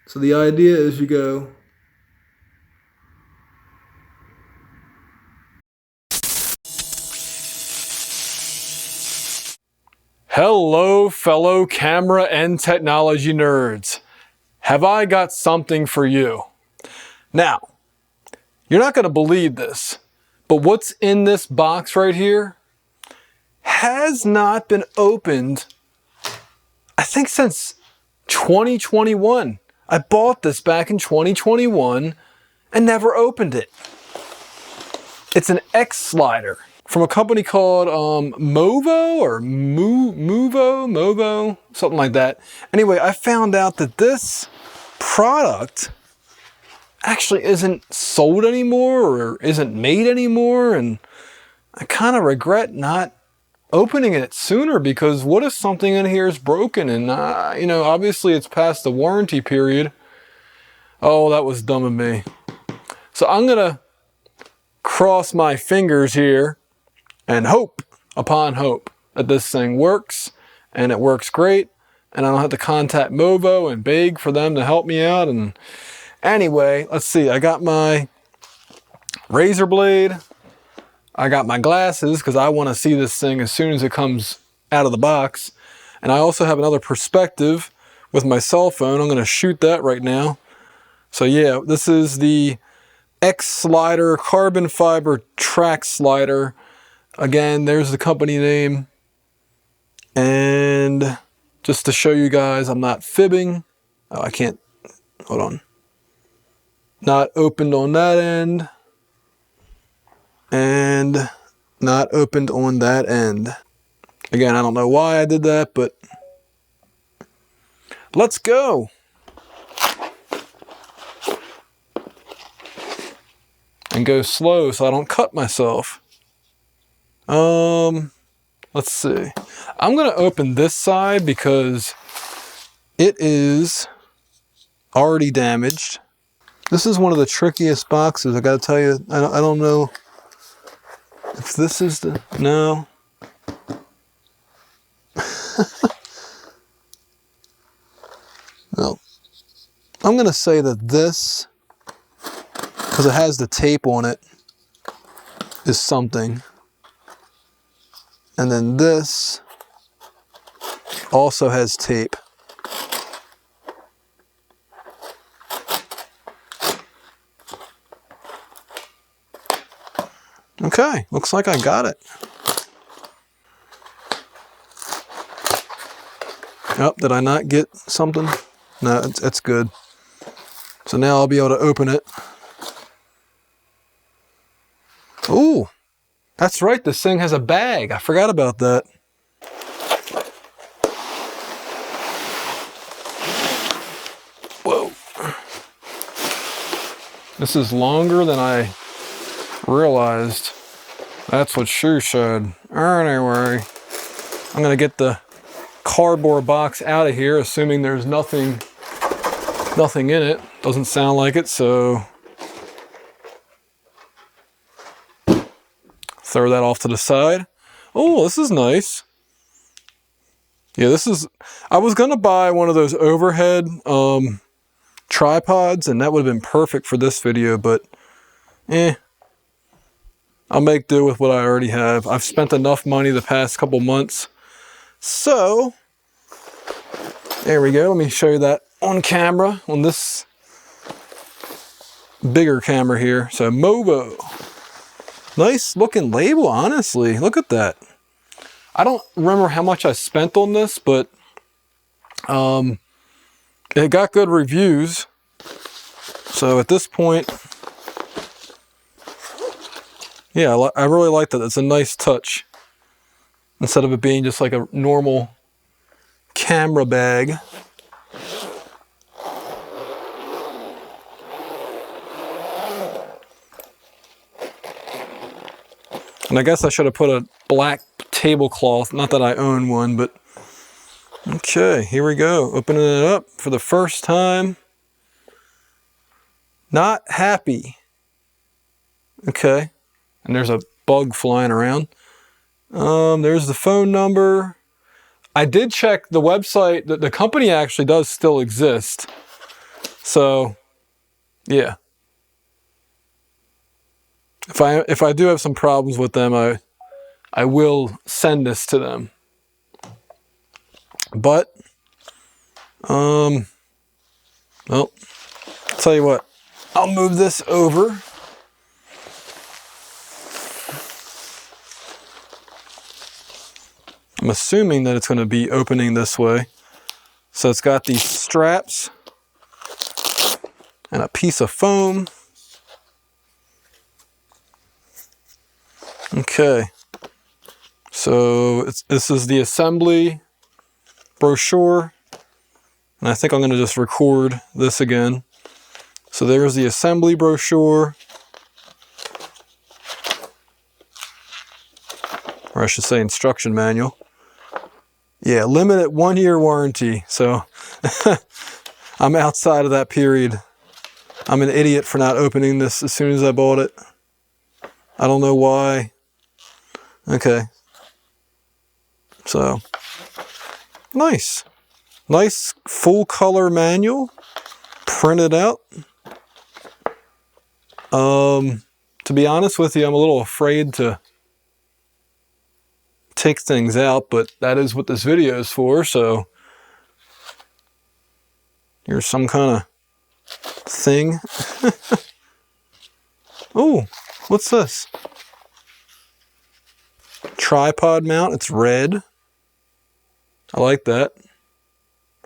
So the idea is you go Hello, fellow camera and technology nerds. Have I got something for you? Now, you're not going to believe this, but what's in this box right here has not been opened, I think, since 2021. I bought this back in 2021 and never opened it. It's an X slider from a company called Movo or Movo, something like that. Anyway, I found out that this product actually isn't sold anymore or isn't made anymore, and I kind of regret not opening it sooner, because what if something in here is broken and you know, obviously it's past the warranty period. Oh, that was dumb of me. So I'm gonna cross my fingers here and hope upon hope that this thing works, and it works great, and I don't have to contact Movo and beg for them to help me out. And anyway, let's see, I got my razor blade, I got my glasses because I want to see this thing as soon as it comes out of the box, and I also have another perspective with my cell phone. I'm going to shoot that right now. So yeah, this is the X slider carbon fiber track slider. Again, there's the company name, and just to show you guys I'm not fibbing. Oh, I can't, hold on. Not opened on that end, and not opened on that end. Again, I don't know why I did that, but let's go. And go slow so I don't cut myself. Let's see. I'm gonna open this side because it is already damaged. This is one of the trickiest boxes, I gotta tell you. I don't know if this is the, no. No. I'm gonna say that this, because it has the tape on it, is something. And then this also has tape. Okay, looks like I got it. Oh, did I not get something? No, it's good. So now I'll be able to open it. Ooh, that's right, this thing has a bag. I forgot about that. Whoa. This is longer than I realized. That's what Shu said. Anyway, I'm gonna get the cardboard box out of here, assuming there's nothing in it. Doesn't sound like it, so throw that off to the side. Oh, this is nice. Yeah, this is, I was gonna buy one of those overhead tripods, and that would have been perfect for this video, but I'll make do with what I already have. I've spent enough money the past couple months. So, there we go. Let me show you that on camera, on this bigger camera here. So, Movo. Nice looking label, honestly. Look at that. I don't remember how much I spent on this, but it got good reviews. So at this point, yeah, I really like that. It's a nice touch. Instead of it being just like a normal camera bag. And I guess I should have put a black tablecloth. Not that I own one, but okay, here we go. Opening it up for the first time. Not happy. Okay. And there's a bug flying around. There's the phone number. I did check the website. The company actually does still exist. So, yeah. If I do have some problems with them, I will send this to them. But, well, I'll tell you what. I'll move this over. I'm assuming that it's going to be opening this way. So it's got these straps and a piece of foam. Okay. So this is the assembly brochure. And I think I'm going to just record this again. So there's the assembly brochure. Or I should say instruction manual. Yeah, limited 1-year warranty. So I'm outside of that period. I'm an idiot for not opening this as soon as I bought it. I don't know why. Okay. So, nice. Nice full color manual. Printed out. To be honest with you, I'm a little afraid to take things out, but that is what this video is for, so here's some kind of thing. Oh, what's this? Tripod mount. It's red. I like that.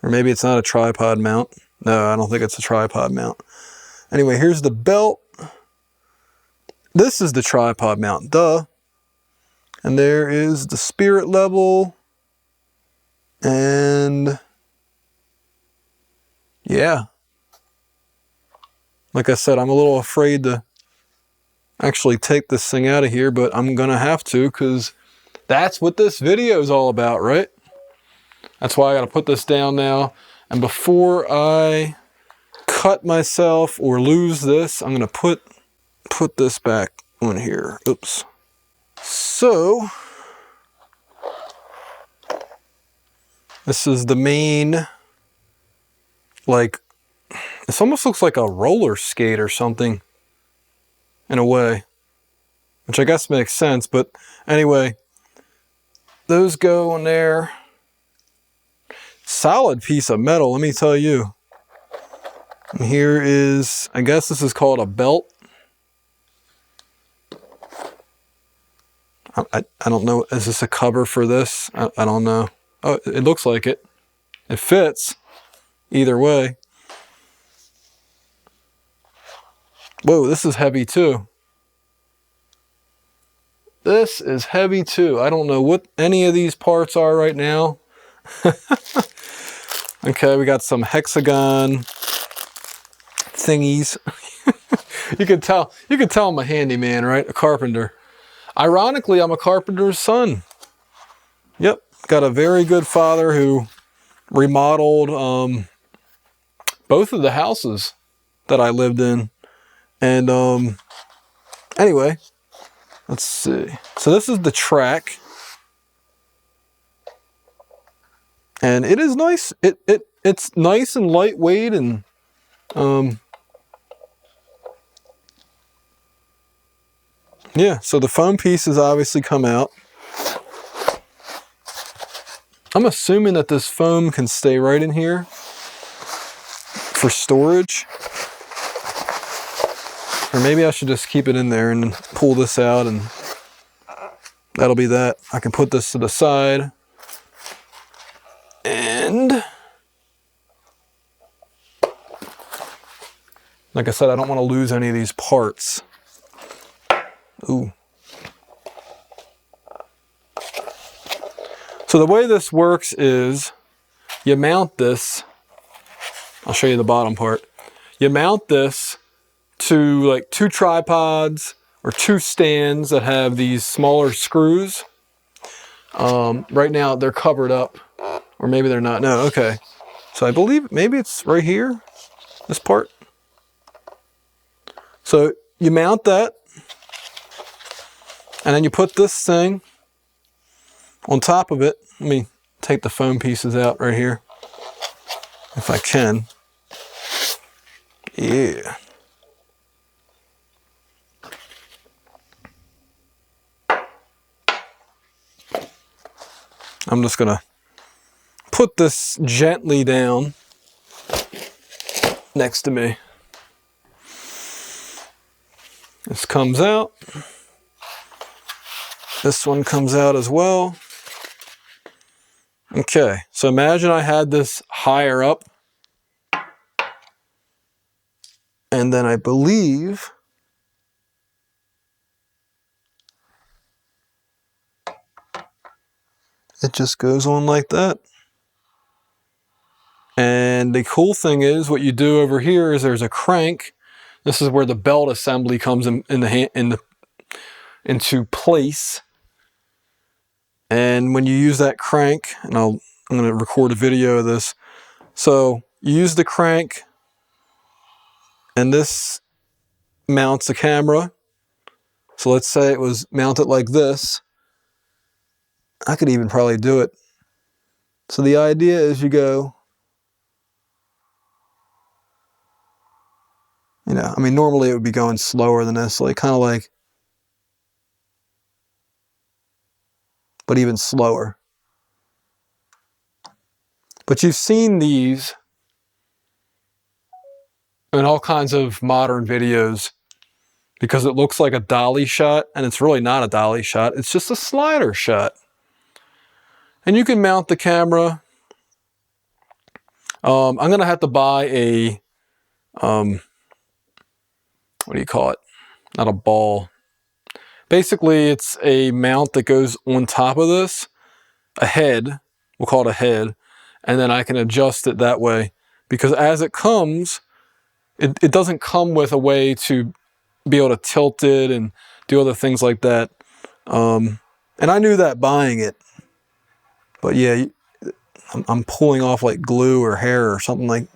Or maybe it's not a tripod mount. No, I don't think it's a tripod mount. Anyway, here's the belt. This is the tripod mount, duh. And there is the spirit level. And yeah. Like I said, I'm a little afraid to actually take this thing out of here, but I'm gonna have to because that's what this video is all about, right? That's why I gotta put this down now. And before I cut myself or lose this, I'm gonna put this back on here. Oops. So this is the main, like, this almost looks like a roller skate or something in a way, which I guess makes sense. But anyway, those go on there. Solid piece of metal, let me tell you. And here is, I guess this is called a belt. I don't know. Is this a cover for this? I don't know. Oh, it looks like it. It fits either way. Whoa, this is heavy too. This is heavy too. I don't know what any of these parts are right now. Okay, we got some hexagon thingies. You can tell I'm a handyman, right? A carpenter. Ironically, I'm a carpenter's son. Yep, got a very good father who remodeled both of the houses that I lived in. And anyway, let's see. So this is the track. And it is nice. It's nice and lightweight, and yeah, so the foam pieces obviously come out. I'm assuming that this foam can stay right in here for storage. Or maybe I should just keep it in there and pull this out, and that'll be that. I can put this to the side. And like I said, I don't want to lose any of these parts. Ooh. So the way this works is you mount this. I'll show you the bottom part. You mount this to like 2 tripods or 2 stands that have these smaller screws. Right now they're covered up, or maybe they're not. No, okay. So I believe maybe it's right here, this part. So you mount that, and then you put this thing on top of it. Let me take the foam pieces out right here, if I can. Yeah. I'm just gonna put this gently down next to me. This comes out. This one comes out as well. Okay, so imagine I had this higher up. And then I believe it just goes on like that. And the cool thing is, what you do over here is there's a crank. This is where the belt assembly comes into place. And when you use that crank, and I'm going to record a video of this. So you use the crank, and this mounts the camera. So let's say it was mounted like this. I could even probably do it. So the idea is you go, you know, I mean, normally it would be going slower than this, like kind of like, but even slower. But you've seen these in all kinds of modern videos because it looks like a dolly shot, and it's really not a dolly shot. It's just a slider shot. And you can mount the camera. I'm going to have to buy a, what do you call it? Not a ball. Basically, it's a mount that goes on top of this, a head. We'll call it a head. And then I can adjust it that way. Because as it comes, it doesn't come with a way to be able to tilt it and do other things like that. And I knew that buying it. But yeah, I'm pulling off like glue or hair or something like.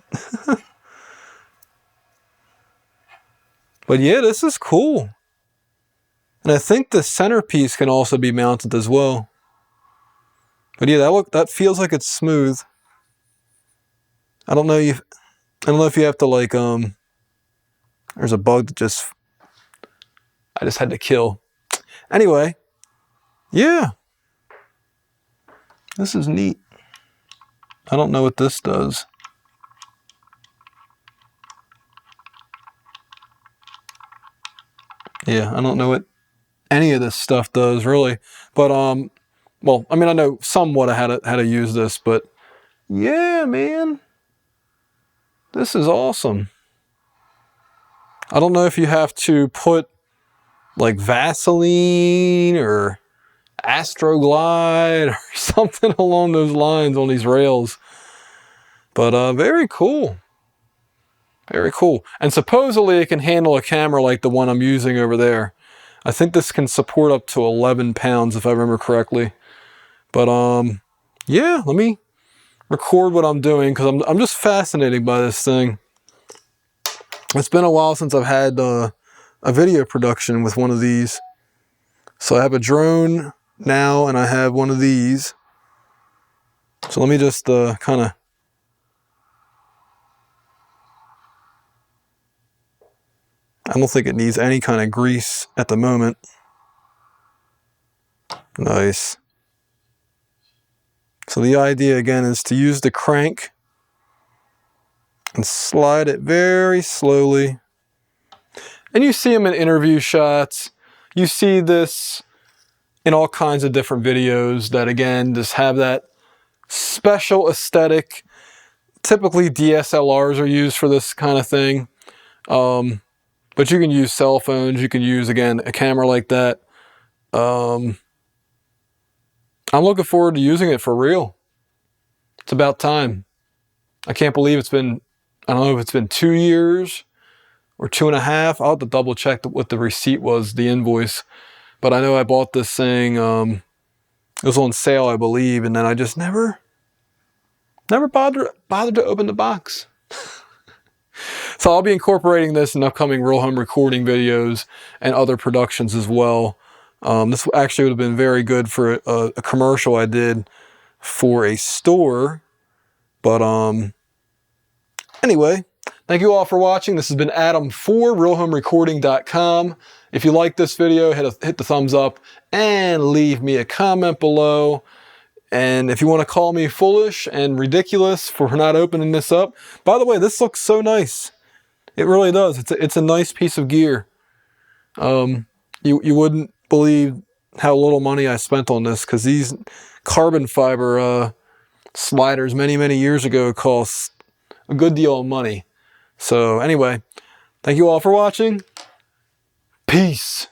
But yeah, this is cool. And I think the centerpiece can also be mounted as well. But yeah, that feels like it's smooth. I don't know if you have to like there's a bug that I just had to kill. Anyway, yeah. This is neat. I don't know what this does. Yeah, I don't know what any of this stuff does really. But well, I mean, I know somewhat how to use this, but yeah, man. This is awesome. I don't know if you have to put like Vaseline or Astroglide or something along those lines on these rails. But very cool. Very cool. And supposedly it can handle a camera like the one I'm using over there. I think this can support up to 11 pounds if I remember correctly. But yeah, let me record what I'm doing because I'm just fascinated by this thing. It's been a while since I've had a video production with one of these. So I have a drone now and I have one of these. So let me just kind of... I don't think it needs any kind of grease at the moment. Nice. So the idea again is to use the crank and slide it very slowly. And you see them in interview shots. You see this in all kinds of different videos that again just have that special aesthetic. Typically DSLRs are used for this kind of thing. But you can use cell phones. You can use, again, a camera like that. I'm looking forward to using it for real. It's about time. I can't believe it's been, I don't know if it's been 2 years or 2.5. I'll have to double check what the receipt was, the invoice. But I know I bought this thing, it was on sale, I believe, and then I just never bothered to open the box. So I'll be incorporating this in upcoming Real Home Recording videos and other productions as well. This actually would have been very good for a commercial I did for a store. But anyway, Thank you all for watching. This has been Adam for RealHomeRecording.com. If you like this video, hit the thumbs up and leave me a comment below. And if you want to call me foolish and ridiculous for not opening this up, by the way, this looks so nice. It really does. It's a nice piece of gear. You wouldn't believe how little money I spent on this, because these carbon fiber sliders many years ago cost a good deal of money. So anyway, thank you all for watching. Peace.